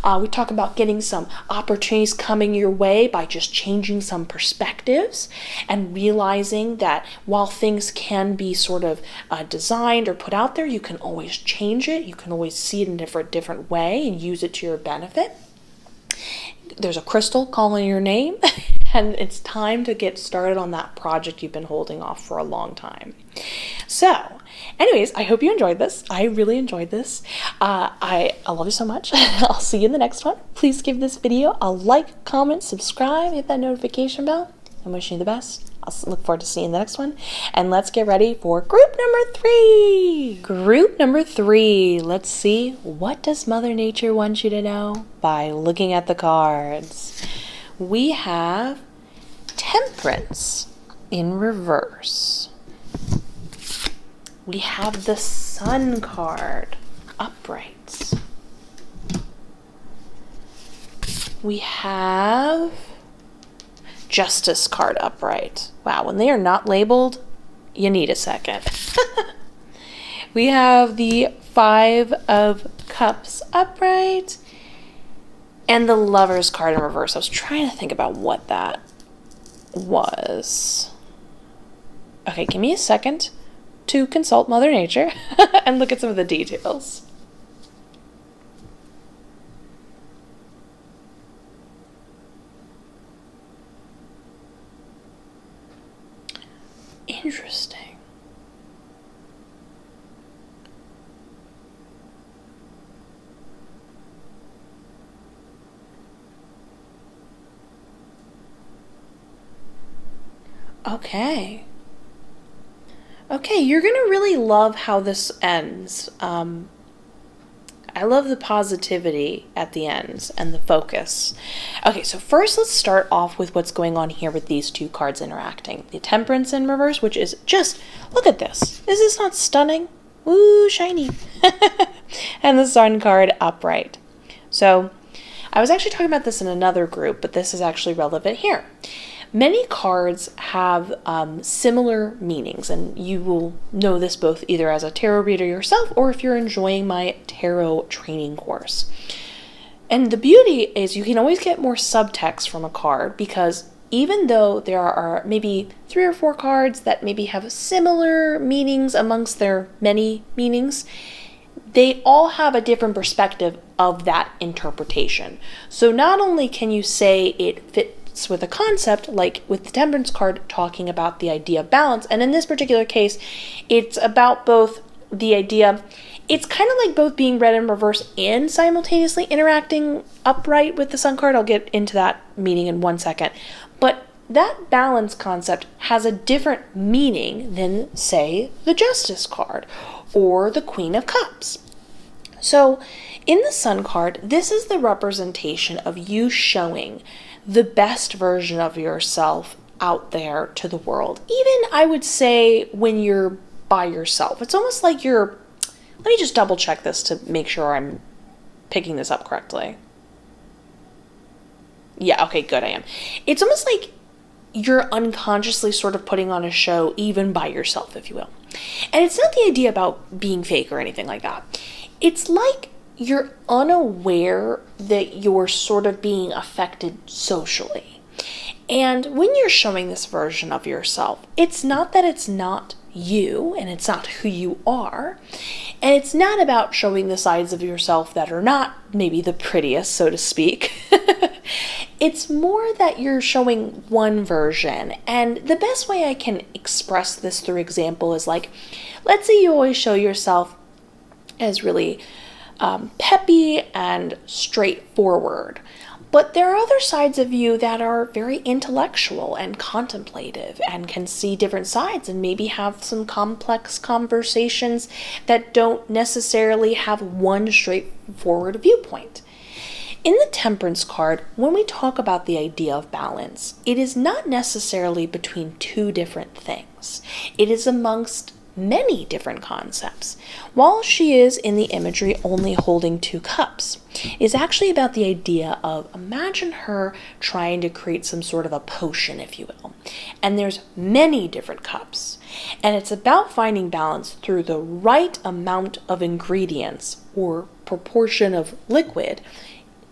We talk about getting some opportunities coming your way by just changing some perspectives and realizing that while things can be sort of designed or put out there, you can always change it. You can always see it in a different way and use it to your benefit. There's a crystal calling your name, and it's time to get started on that project you've been holding off for a long time. So, anyways, I hope you enjoyed this. I really enjoyed this. I love you so much. I'll see you in the next one. Please give this video a like, comment, subscribe, hit that notification bell. I'm wishing you the best. I'll look forward to seeing you in the next one. And let's get ready for group number 3. Group number 3. Let's see, what does Mother Nature want you to know by looking at the cards? We have Temperance in reverse. We have the Sun card upright. We have Justice card upright. Wow, when they are not labeled, you need a second. We have the 5 of Cups upright and the Lovers card in reverse. I was trying to think about what that was. Okay, give me a second to consult Mother Nature and look at some of the details. Interesting. Okay. Okay, you're gonna really love how this ends. I love the positivity at the ends and the focus. Okay, so first let's start off with what's going on here with these two cards interacting. The Temperance in reverse, which is just, look at this. Is this not stunning? Ooh, shiny. And the Sun card upright. So I was actually talking about this in another group, but this is actually relevant here. Many cards have similar meanings, and you will know this both either as a tarot reader yourself or if you're enjoying my tarot training course. And the beauty is you can always get more subtext from a card, because even though there are maybe 3 or 4 cards that maybe have similar meanings amongst their many meanings, they all have a different perspective of that interpretation. So not only can you say it fits with a concept, like with the Temperance card talking about the idea of balance, and in this particular case, it's about both the idea, it's kind of like both being read in reverse and simultaneously interacting upright with the Sun card. I'll get into that meaning in 1 second. But that balance concept has a different meaning than, say, the Justice card or the Queen of Cups. So in the Sun card, this is the representation of you showing the best version of yourself out there to the world. Even, I would say, when you're by yourself. It's almost like you're, let me just double check this to make sure I'm picking this up correctly. Yeah, okay, good, I am. It's almost like you're unconsciously sort of putting on a show even by yourself, if you will. And it's not the idea about being fake or anything like that. It's like you're unaware that you're sort of being affected socially. And when you're showing this version of yourself, it's not that it's not you and it's not who you are. And it's not about showing the sides of yourself that are not maybe the prettiest, so to speak. It's more that you're showing one version. And the best way I can express this through example is like, let's say you always show yourself as really peppy and straightforward. But there are other sides of you that are very intellectual and contemplative and can see different sides and maybe have some complex conversations that don't necessarily have one straightforward viewpoint. In the Temperance card, when we talk about the idea of balance, it is not necessarily between two different things. It is amongst many different concepts. While she is in the imagery only holding 2 cups, is actually about the idea of, imagine her trying to create some sort of a potion, if you will. And there's many different cups. And it's about finding balance through the right amount of ingredients or proportion of liquid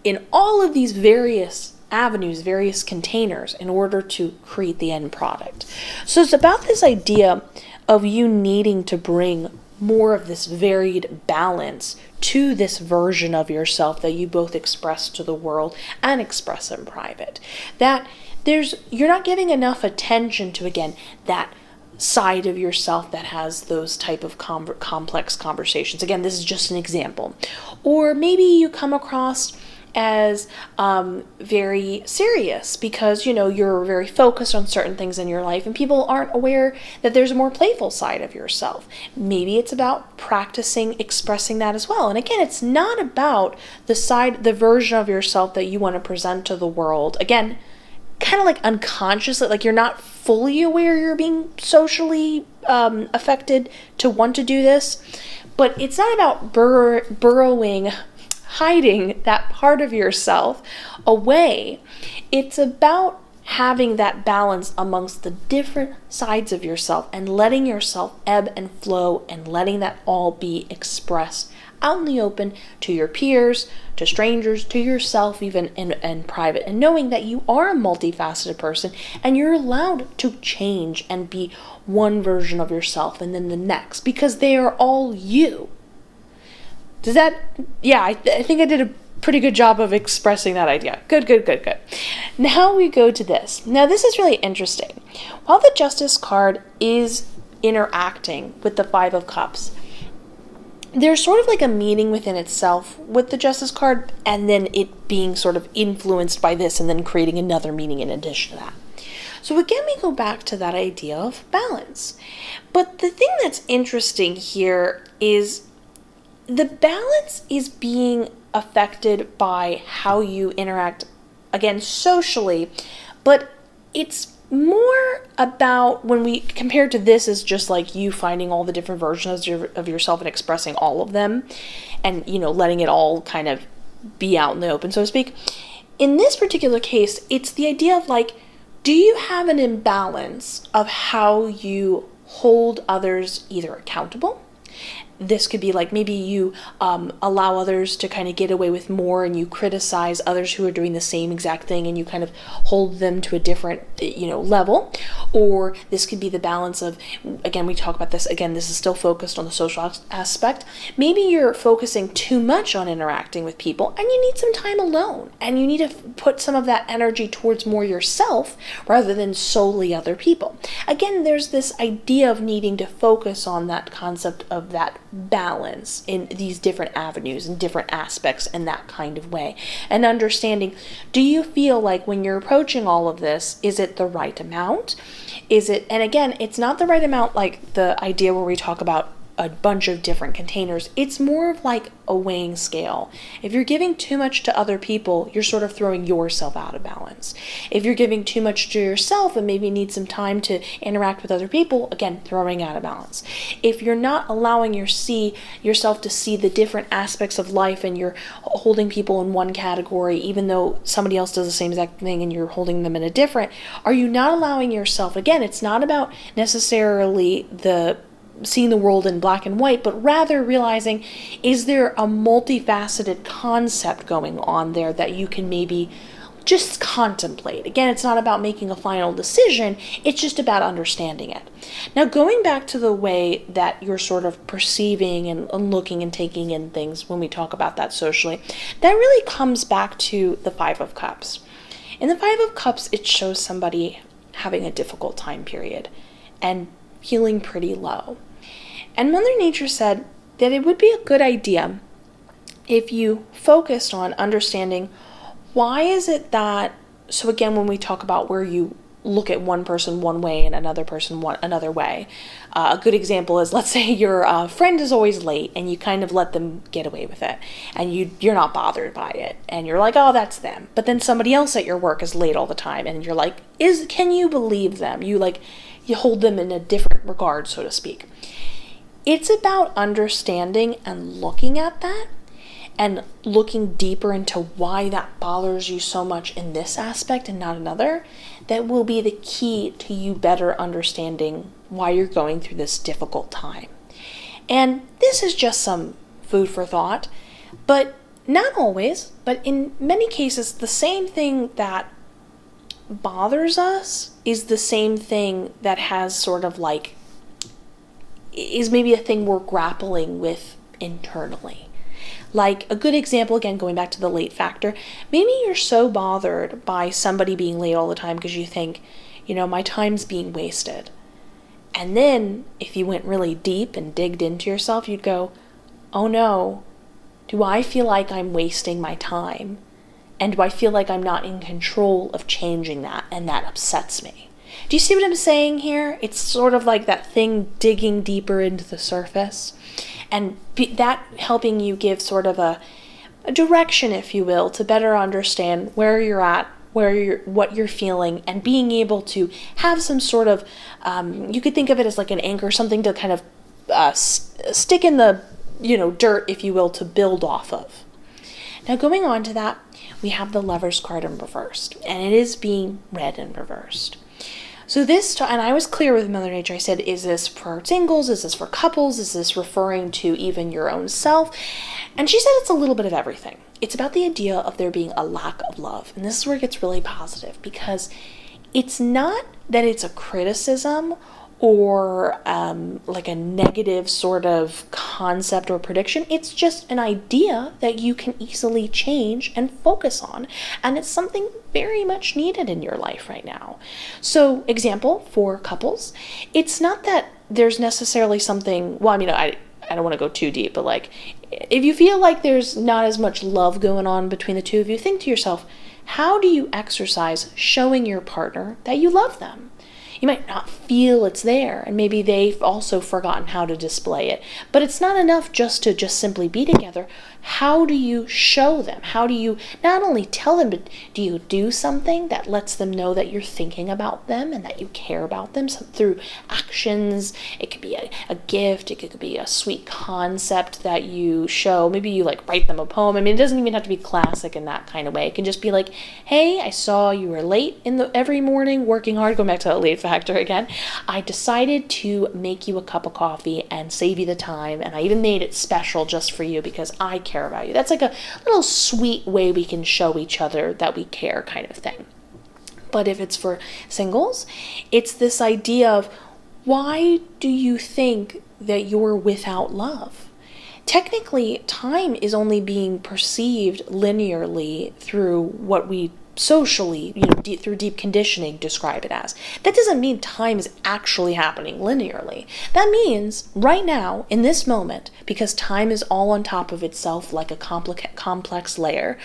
in all of these various avenues, various containers, in order to create the end product. So it's about this idea of you needing to bring more of this varied balance to this version of yourself that you both express to the world and express in private. That you're not giving enough attention to, again, that side of yourself that has those type of complex conversations. Again, this is just an example. Or maybe you come across as very serious because, you're very focused on certain things in your life and people aren't aware that there's a more playful side of yourself. Maybe it's about practicing expressing that as well. And again, it's not about the version of yourself that you want to present to the world. Again, kind of like unconsciously, like you're not fully aware you're being socially affected to want to do this. But it's not about hiding that part of yourself away. It's about having that balance amongst the different sides of yourself and letting yourself ebb and flow and letting that all be expressed out in the open to your peers, to strangers, to yourself, even in private, and knowing that you are a multifaceted person and you're allowed to change and be one version of yourself and then the next, because they are all you. Does that, yeah, I think I did a pretty good job of expressing that idea. Good. Now we go to this. Now this is really interesting. While the Justice card is interacting with the 5 of Cups, there's sort of like a meaning within itself with the Justice card, and then it being sort of influenced by this and then creating another meaning in addition to that. So again, we go back to that idea of balance. But the thing that's interesting here is the balance is being affected by how you interact, again, socially, but it's more about, when we compare to this, is just like you finding all the different versions of yourself and expressing all of them and, letting it all kind of be out in the open, so to speak. In this particular case, it's the idea of like, do you have an imbalance of how you hold others either accountable? This could be like maybe you allow others to kind of get away with more, and you criticize others who are doing the same exact thing, and you kind of hold them to a different, level. Or this could be the balance of, again, we talk about this, again, this is still focused on the social aspect. Maybe you're focusing too much on interacting with people and you need some time alone, and you need to put some of that energy towards more yourself rather than solely other people. Again, there's this idea of needing to focus on that concept of that balance in these different avenues and different aspects in that kind of way, and understanding, do you feel like when you're approaching all of this, is it the right amount? Is it, and again, it's not the right amount like the idea where we talk about a bunch of different containers. It's more of like a weighing scale. If you're giving too much to other people, you're sort of throwing yourself out of balance. If you're giving too much to yourself and maybe need some time to interact with other people, again, throwing out of balance. If you're not allowing yourself to see the different aspects of life, and you're holding people in one category even though somebody else does the same exact thing and you're holding them in a different, are you not allowing yourself, again, it's not about necessarily seeing the world in black and white, but rather realizing, is there a multifaceted concept going on there that you can maybe just contemplate? Again, it's not about making a final decision, it's just about understanding it. Now, going back to the way that you're sort of perceiving and looking and taking in things when we talk about that socially, that really comes back to the Five of Cups. In the Five of Cups, it shows somebody having a difficult time period and feeling pretty low. And Mother Nature said that it would be a good idea if you focused on understanding, why is it that, so again, when we talk about where you look at one person one way and another person another way, a good example is, let's say your friend is always late and you kind of let them get away with it, and you're not bothered by it, and you're like, oh, that's them. But then somebody else at your work is late all the time, and you're like, can you believe them? You hold them in a different regard, so to speak. It's about understanding and looking at that and looking deeper into why that bothers you so much in this aspect and not another. That will be the key to you better understanding why you're going through this difficult time. And this is just some food for thought, but not always, but in many cases, the same thing that bothers us is the same thing that has sort of like, is maybe a thing we're grappling with internally. Like a good example, again, going back to the late factor, maybe you're so bothered by somebody being late all the time because you think, my time's being wasted. And then if you went really deep and digged into yourself, you'd go, oh no, do I feel like I'm wasting my time? And do I feel like I'm not in control of changing that? And that upsets me. Do you see what I'm saying here? It's sort of like that thing digging deeper into the surface, and that helping you give sort of a direction, if you will, to better understand where you're at, what you're feeling, and being able to have some sort of, you could think of it as like an anchor, something to kind of stick in the, dirt, if you will, to build off of. Now, going on to that, we have the Lover's card in reversed, and it is being read in reversed. So and I was clear with Mother Nature. I said, is this for singles? Is this for couples? Is this referring to even your own self? And she said it's a little bit of everything. It's about the idea of there being a lack of love. And this is where it gets really positive, because it's not that it's a criticism or like a negative sort of concept or prediction. It's just an idea that you can easily change and focus on. And it's something very much needed in your life right now. So, example for couples, it's not that there's necessarily something, well, I don't want to go too deep, but like, if you feel like there's not as much love going on between the two of you, think to yourself, how do you exercise showing your partner that you love them? You might not feel it's there, and maybe they've also forgotten how to display it. But it's not enough just to just simply be together. How do you show them? How do you not only tell them, but do you do something that lets them know that you're thinking about them and that you care about them? So through actions, it could be a gift, it could be a sweet concept that you show. Maybe you like write them a poem. I mean, it doesn't even have to be classic in that kind of way. It can just be like, hey, I saw you were late every morning working hard, going back to that late factor again. I decided to make you a cup of coffee and save you the time, and I even made it special just for you because I care about you. That's like a little sweet way we can show each other that we care, kind of thing. But if it's for singles, it's this idea of, why do you think that you're without love? Technically, time is only being perceived linearly through what we socially, through deep conditioning, describe it as. That doesn't mean time is actually happening linearly. That means right now, in this moment, because time is all on top of itself like a complex layer,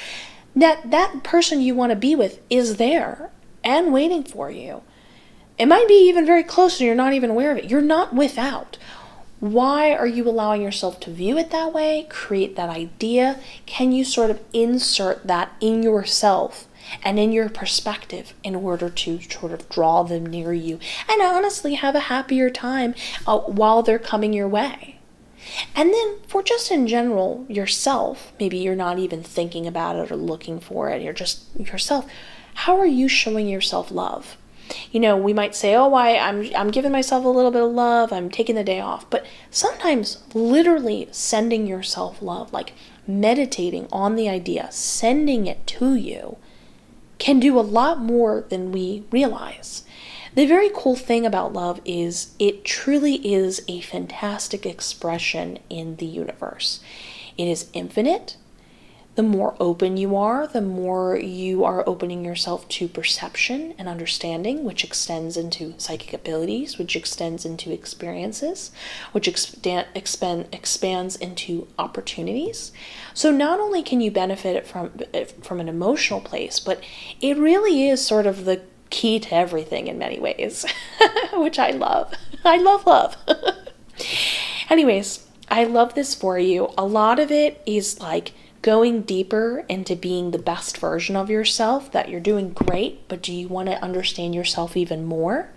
that person you want to be with is there and waiting for you. It might be even very close and you're not even aware of it. You're not without. Why are you allowing yourself to view it that way, create that idea? Can you sort of insert that in yourself and in your perspective in order to sort of draw them near you and honestly have a happier time while they're coming your way? And then for just in general, yourself, maybe you're not even thinking about it or looking for it, you're just yourself. How are you showing yourself love? We might say, oh, I'm giving myself a little bit of love, I'm taking the day off. But sometimes literally sending yourself love, like meditating on the idea, sending it to you, can do a lot more than we realize. The very cool thing about love is it truly is a fantastic expression in the universe. It is infinite. The more open you are, the more you are opening yourself to perception and understanding, which extends into psychic abilities, which extends into experiences, which expands into opportunities. So not only can you benefit from an emotional place, but it really is sort of the key to everything in many ways, which I love. I love love. Anyways, I love this for you. A lot of it is like going deeper into being the best version of yourself, that you're doing great, but do you want to understand yourself even more?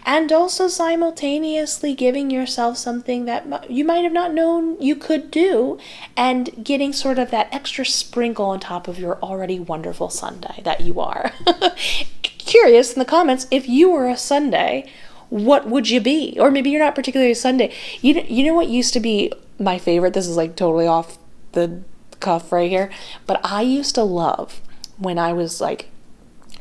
And also simultaneously giving yourself something that you might have not known you could do, and getting sort of that extra sprinkle on top of your already wonderful Sunday that you are. Curious in the comments, if you were a Sunday, what would you be? Or maybe you're not particularly a Sunday. You know what used to be my favorite? This is like totally off the cuff right here, but I used to love, when I was like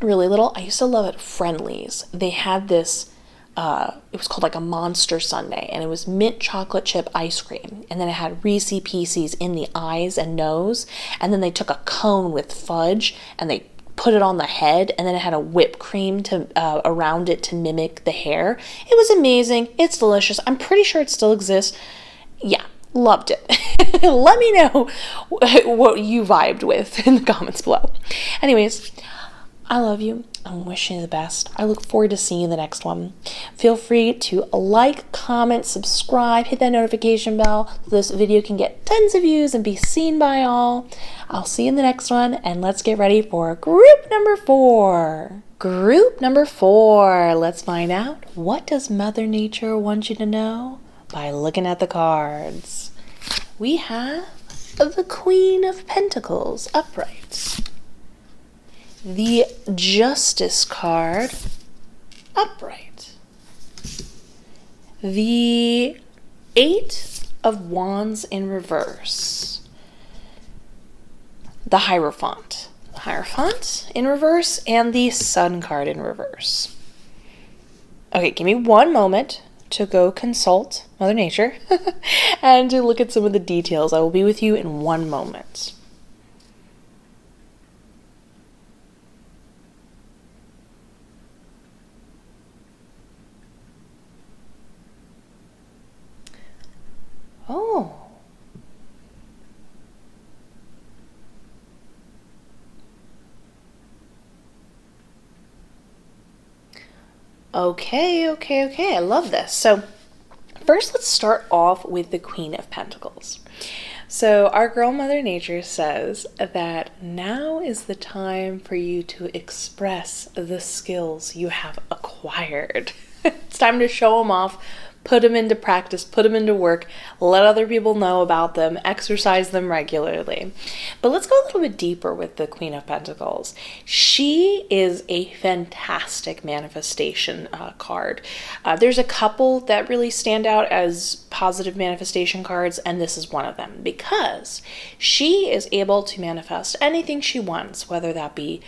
really little, I used to love at Friendly's. They had this it was called like a Monster Sundae, and it was mint chocolate chip ice cream, and then it had Reese's Pieces in the eyes and nose, and then they took a cone with fudge and they put it on the head, and then it had a whipped cream to around it to mimic the hair. It was amazing. It's delicious. I'm pretty sure it still exists. Yeah, loved it. Let me know what you vibed with in the comments below. Anyways, I love you. I'm wishing you the best. I look forward to seeing you in the next one. Feel free to like, comment, subscribe, hit that notification bell so this video can get tons of views and be seen by all. I'll see you in the next one, and let's get ready for group number 4. Group number 4. Let's find out, what does Mother Nature want you to know by looking at the cards. We have the Queen of Pentacles upright, the Justice card upright, the 8 of Wands in reverse, the Hierophant in reverse, and the Sun card in reverse. Okay, give me one moment to go consult Mother Nature and to look at some of the details. I will be with you in one moment. Oh. Okay. I love this. So first, let's start off with the Queen of Pentacles. So our girl Mother Nature says that now is the time for you to express the skills you have acquired. It's time to show them off, put them into practice, put them into work, let other people know about them, exercise them regularly. But let's go a little bit deeper with the Queen of Pentacles. She is a fantastic manifestation card. There's a couple that really stand out as positive manifestation cards, and this is one of them because she is able to manifest anything she wants, whether that be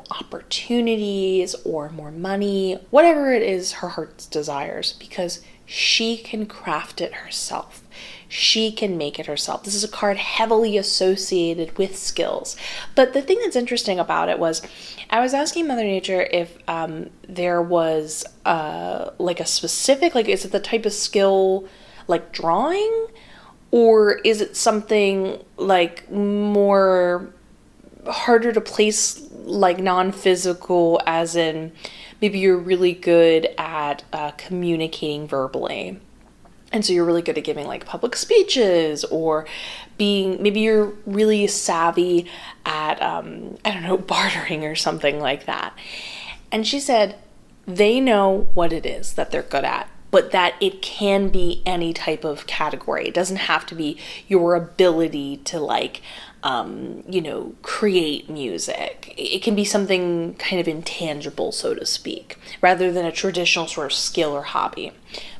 opportunities or more money, whatever it is her heart desires, because she can craft it herself. She can make it herself. This is a card heavily associated with skills. But the thing that's interesting about it was, I was asking Mother Nature if there was like a specific, is it the type of skill like drawing, or is it something like more harder to place, like non-physical, as in maybe you're really good at communicating verbally, and so you're really good at giving like public speeches, or maybe you're really savvy at bartering or something like that. And she said they know what it is that they're good at, but that it can be any type of category. It doesn't have to be your ability to create music. It can be something kind of intangible, so to speak, rather than a traditional sort of skill or hobby.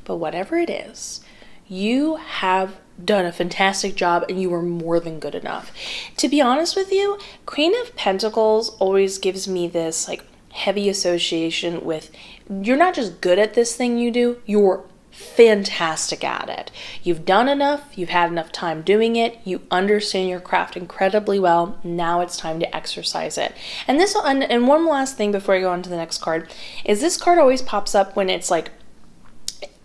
But whatever it is, you have done a fantastic job, and you are more than good enough. To be honest with you, Queen of Pentacles always gives me this heavy association with, you're not just good at this thing you do, you're fantastic at it. You've done enough, you've had enough time doing it, you understand your craft incredibly well. Now it's time to exercise it. And one last thing before I go on to the next card is, this card always pops up when it's like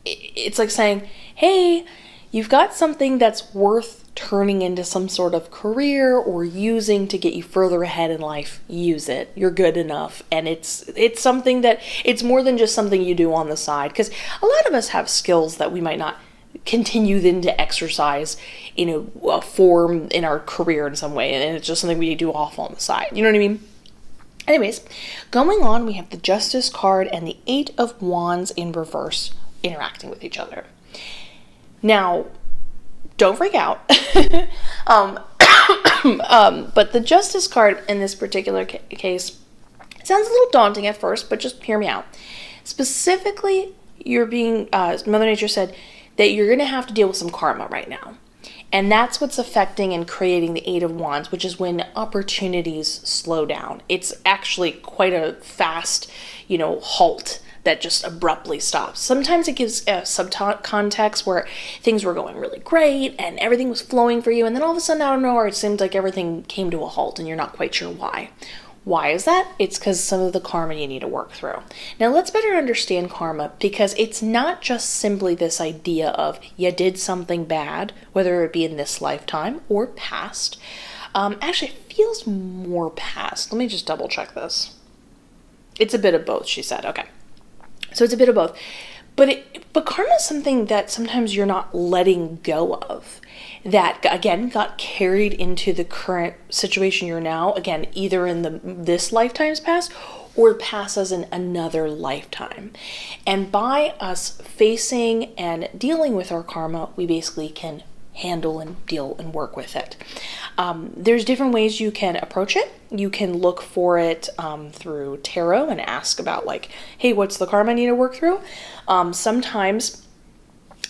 saying, hey, you've got something that's worth turning into some sort of career or using to get you further ahead in life. Use it. You're good enough. And it's something that, it's more than just something you do on the side, because a lot of us have skills that we might not continue then to exercise a form in our career in some way, and it's just something we do off on the side. You know what I mean? Anyways, going on, we have the Justice card and the Eight of Wands in reverse interacting with each other. Now, don't freak out. But the Justice card in this particular case sounds a little daunting at first, but just hear me out. Specifically, Mother Nature said that you're going to have to deal with some karma right now. And that's what's affecting and creating the Eight of Wands, which is when opportunities slow down. It's actually quite a fast, halt that just abruptly stops. Sometimes it gives context where things were going really great and everything was flowing for you, and then all of a sudden out of nowhere it seemed like everything came to a halt and you're not quite sure why. Why is that? It's because some of the karma you need to work through. Now let's better understand karma, because it's not just simply this idea of you did something bad, whether it be in this lifetime or past. Actually, it feels more past. Let me just double check this. It's a bit of both, she said. Okay. So it's a bit of both. But karma is something that sometimes you're not letting go of, that again got carried into the current situation you're now, again, either in this lifetime's past or past as in another lifetime. And by us facing and dealing with our karma, we basically can handle and deal and work with it. There's different ways you can approach it. You can look for it through tarot and ask about hey, what's the karma I need to work through? Sometimes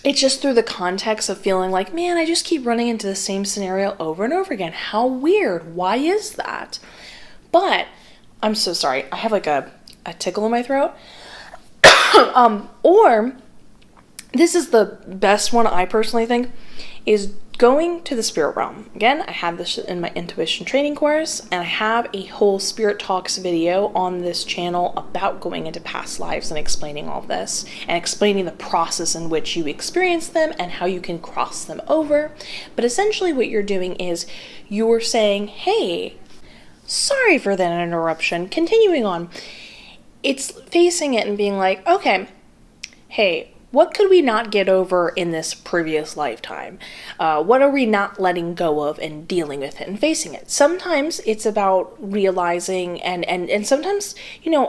it's just through the context of feeling like, man, I just keep running into the same scenario over and over again. How weird. Why is that? But I'm so sorry. I have a tickle in my throat. Or this is the best one, I personally think, is going to the spirit realm. Again, I have this in my intuition training course, and I have a whole spirit talks video on this channel about going into past lives and explaining all this and explaining the process in which you experience them and how you can cross them over. But essentially what you're doing is you're saying, hey, sorry for that interruption. Continuing on. it's facing it and being like, okay, hey, what could we not get over in this previous lifetime? What are we not letting go of and dealing with it and facing it? Sometimes it's about realizing and sometimes,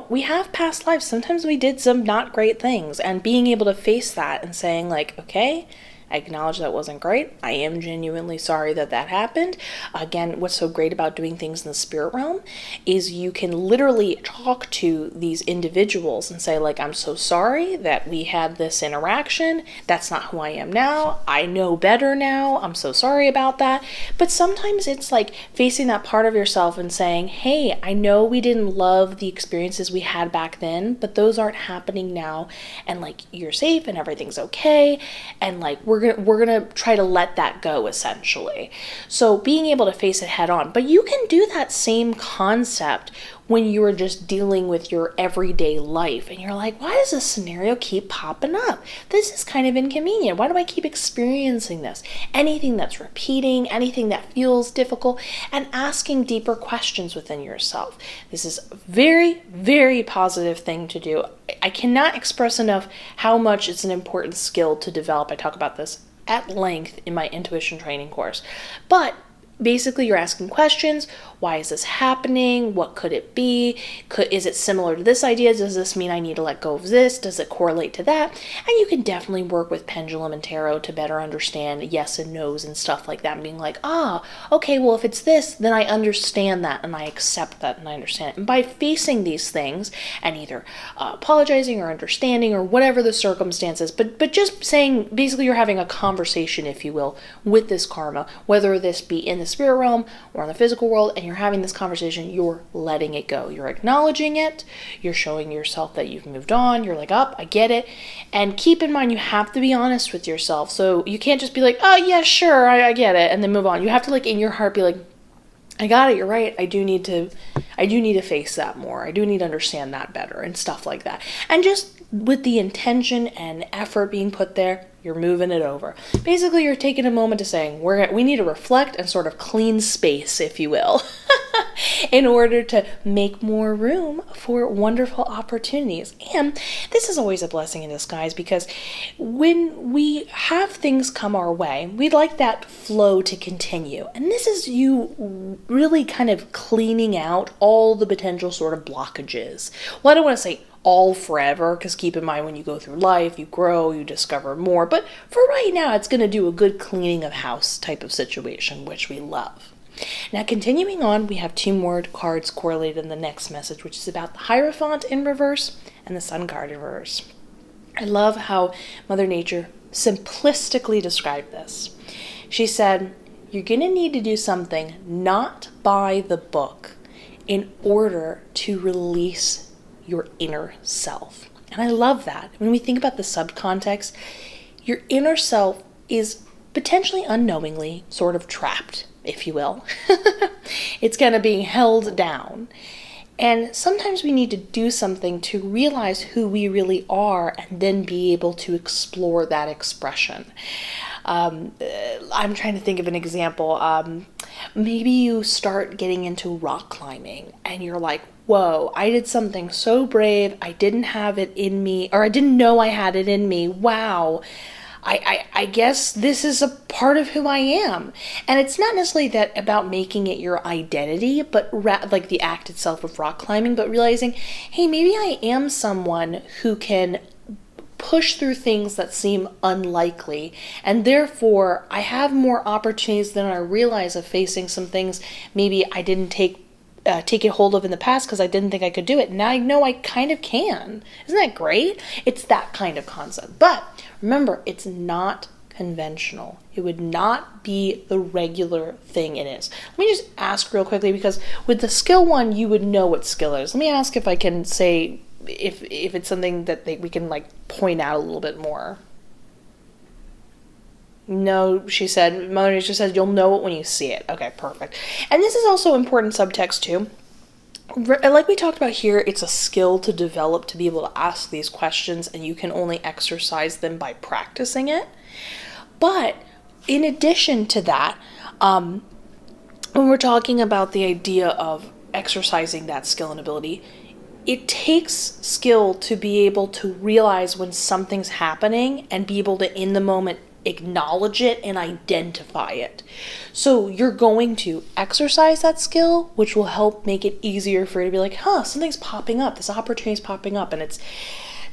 we have past lives. Sometimes we did some not great things, and being able to face that and saying like, okay, I acknowledge that wasn't great. I am genuinely sorry that happened. Again, what's so great about doing things in the spirit realm is you can literally talk to these individuals and say like, I'm so sorry that we had this interaction. That's not who I am now. I know better now. I'm so sorry about that. But sometimes it's like facing that part of yourself and saying, hey, I know we didn't love the experiences we had back then, but those aren't happening now. And like, you're safe and everything's okay. And like, we're gonna try to let that go, essentially. So being able to face it head on. But you can do that same concept when you are just dealing with your everyday life and you're like, why does this scenario keep popping up? This is kind of inconvenient. Why do I keep experiencing this? Anything that's repeating, anything that feels difficult, and asking deeper questions within yourself. This is a very, very positive thing to do. I cannot express enough how much it's an important skill to develop. I talk about this at length in my intuition training course. But basically, you're asking questions. Why is this happening? What could it be? Is it similar to this idea? Does this mean I need to let go of this? Does it correlate to that? And you can definitely work with pendulum and tarot to better understand yes and no's and stuff like that, and being like, okay, well, if it's this, then I understand that and I accept that and I understand it. And by facing these things and either apologizing or understanding or whatever the circumstances, but just saying, basically you're having a conversation, if you will, with this karma, whether this be in the spirit realm or in the physical world, and you're having this conversation, you're letting it go. You're acknowledging it. You're showing yourself that you've moved on. You're like, I get it. And keep in mind, you have to be honest with yourself. So you can't just be like, oh yeah, sure, I get it, and then move on. You have to like in your heart be like, I got it, you're right. I do need to face that more. I do need to understand that better and stuff like that. And just with the intention and effort being put there, you're moving it over. Basically, you're taking a moment to saying, we need to reflect and sort of clean space, if you will, in order to make more room for wonderful opportunities. And this is always a blessing in disguise, because when we have things come our way, we'd like that flow to continue. And this is you really kind of cleaning out all the potential sort of blockages. Well, I don't want to say all forever, because keep in mind, when you go through life, you grow, you discover more. But for right now, it's going to do a good cleaning of house type of situation, which we love. Now, continuing on, we have two more cards correlated in the next message, which is about the Hierophant in reverse and the Sun card in reverse. I love how Mother Nature simplistically described this. She said, you're going to need to do something not by the book in order to release your inner self. And I love that. When we think about the subcontext, your inner self is potentially unknowingly sort of trapped, if you will. It's kind of being held down. And sometimes we need to do something to realize who we really are and then be able to explore that expression. I'm trying to think of an example. Maybe you start getting into rock climbing and you're like, whoa, I did something so brave. I didn't have it in me, or I didn't know I had it in me. Wow. I guess this is a part of who I am. And it's not necessarily that about making it your identity, but like the act itself of rock climbing, but realizing, hey, maybe I am someone who can push through things that seem unlikely, and therefore I have more opportunities than I realize of facing some things maybe I didn't take it hold of in the past because I didn't think I could do it. Now I know I kind of can. Isn't that great? It's that kind of concept. But remember, it's not conventional. It would not be the regular thing it is. Let me just ask real quickly, because with the skill one, you would know what skill is. Let me ask if I can say if it's something that we can like point out a little bit more. No, she said, Mother Nature says you'll know it when you see it. Okay, perfect. And this is also important subtext too. Like we talked about here, it's a skill to develop to be able to ask these questions, and you can only exercise them by practicing it. But in addition to that, when we're talking about the idea of exercising that skill and ability, it takes skill to be able to realize when something's happening and be able to, in the moment, acknowledge it and identify it. So you're going to exercise that skill, which will help make it easier for you to be like, something's popping up, this opportunity's popping up, and it's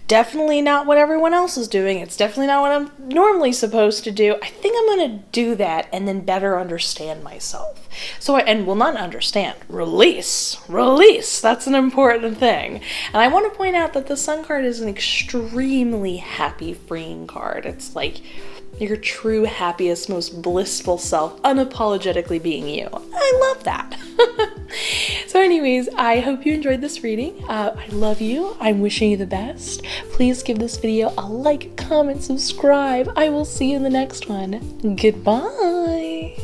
definitely not what everyone else is doing. It's definitely not what I'm normally supposed to do. I think I'm going to do that and then better understand myself. Not understand, release. That's an important thing. And I want to point out that the Sun card is an extremely happy, freeing card. It's like your true, happiest, most blissful self, unapologetically being you. I love that. So anyways, I hope you enjoyed this reading. I love you. I'm wishing you the best. Please give this video a like, comment, subscribe. I will see you in the next one. Goodbye.